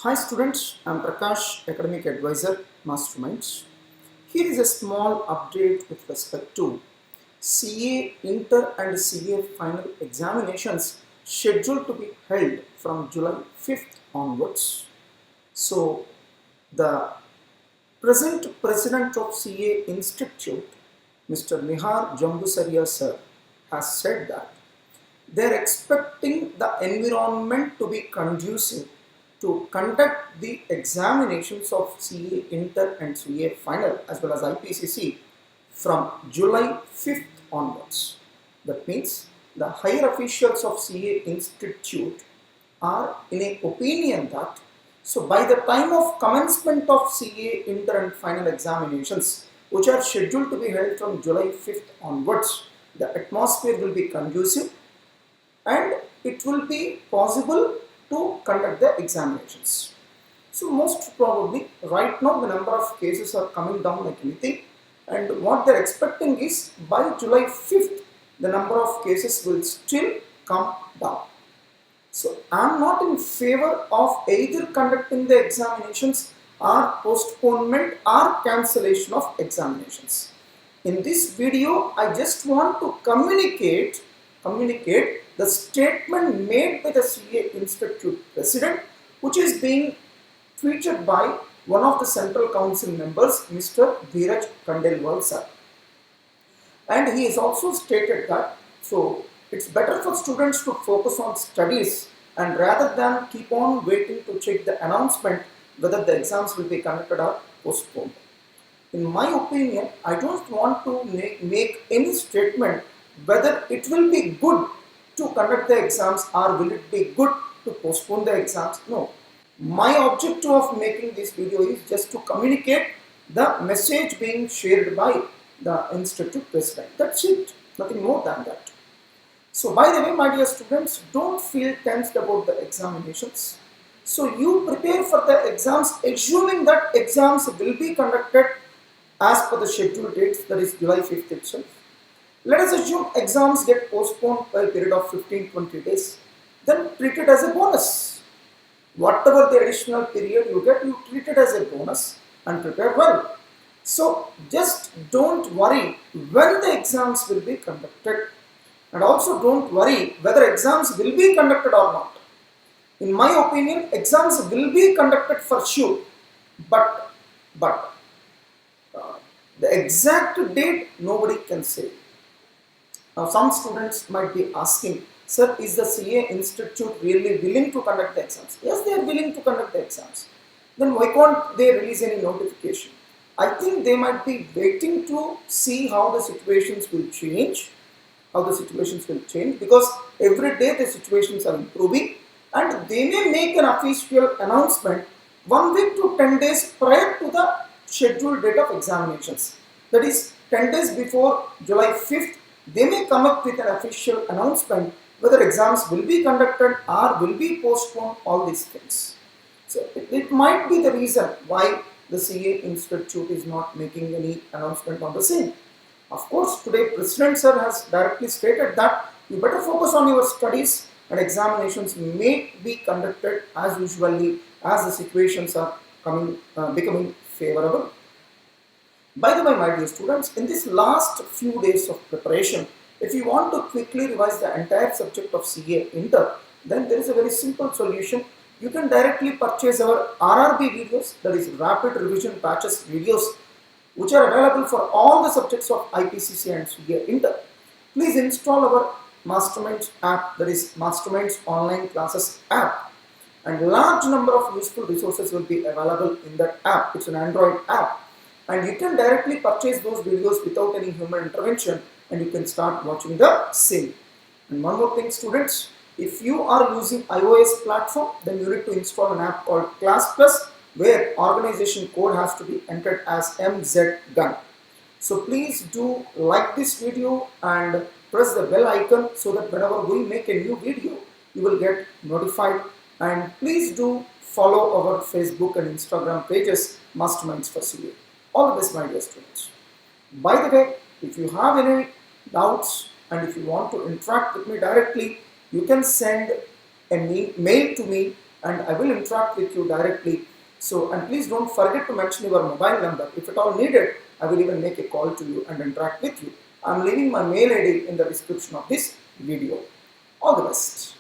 Hi students, I am Prakash, Academic Advisor, Masterminds. Here is a small update with respect to CA Inter and CA Final examinations scheduled to be held from July 5th onwards. So, the present President of CA Institute, Mr. Nihar Jambusaria sir, has said that they are expecting the environment to be conducive to conduct the examinations of CA Inter and CA Final as well as IPCC from July 5th onwards. That means the higher officials of CA Institute are in a opinion that by the time of commencement of CA Inter and Final examinations, which are scheduled to be held from July 5th onwards, the atmosphere will be conducive and it will be possible to conduct the examinations. So most probably right now the number of cases are coming down like anything, and what they are expecting is by July 5th the number of cases will still come down. So I am not in favor of either conducting the examinations or postponement or cancellation of examinations. In this video, I just want to communicate the statement made by the CA Institute President, which is being tweeted by one of the Central Council members, Mr. Dheeraj Khandelwal sir. And he has also stated that it's better for students to focus on studies and rather than keep on waiting to check the announcement whether the exams will be conducted or postponed. In my opinion, I don't want to make any statement whether it will be good to conduct the exams or will it be good to postpone the exams. No. My objective of making this video is just to communicate the message being shared by the Institute President. That's it. Nothing more than that. So by the way, my dear students, don't feel tensed about the examinations. So you prepare for the exams assuming that exams will be conducted as per the scheduled dates, that is July 5th itself. Let us assume exams get postponed by a period of 15-20 days. Then treat it as a bonus. Whatever the additional period you get, you treat it as a bonus and prepare well. So just don't worry when the exams will be conducted, and also don't worry whether exams will be conducted or not. In my opinion, exams will be conducted for sure, but the exact date nobody can say. Now some students might be asking, sir, is the CA Institute really willing to conduct the exams? Yes, they are willing to conduct the exams. Then why can't they release any notification? I think they might be waiting to see how the situations will change, because every day the situations are improving and they may make an official announcement 1 week to 10 days prior to the scheduled date of examinations. That is 10 days before July 5th, they may come up with an official announcement whether exams will be conducted or will be postponed, all these things. So it might be the reason why the CA Institute is not making any announcement on the same. Of course, today President sir has directly stated that you better focus on your studies and examinations may be conducted as usually as the situations are becoming favorable. By the way, my dear students, in this last few days of preparation, if you want to quickly revise the entire subject of CA Inter, then there is a very simple solution. You can directly purchase our RRB videos, that is Rapid Revision Patches videos, which are available for all the subjects of IPCC and CA Inter. Please install our Masterminds app, that is Masterminds Online Classes app, and large number of useful resources will be available in that app. It's an Android app and you can directly purchase those videos without any human intervention and you can start watching the same. And one more thing, students, if you are using iOS platform, then you need to install an app called Class Plus, where organization code has to be entered as MZGUN. So please do like this video and press the bell icon so that whenever we make a new video, you will get notified. And please do follow our Facebook and Instagram pages, Masterminds for CA. All the best, my dear students. By the way, if you have any doubts and if you want to interact with me directly, you can send a mail to me and I will interact with you directly. So, and please don't forget to mention your mobile number. If at all needed, I will even make a call to you and interact with you. I am leaving my mail ID in the description of this video. All the best.